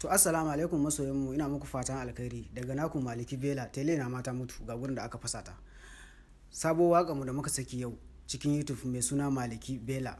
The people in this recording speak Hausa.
To assalamu alaikum masoyanmu, ina muku fatan alkhairi daga naku Maliki Bela. Tele na mata mutu ga gurin da aka fasata. Sabo waƙa mu da muka saki yau cikin YouTube mai suna Maliki Bela.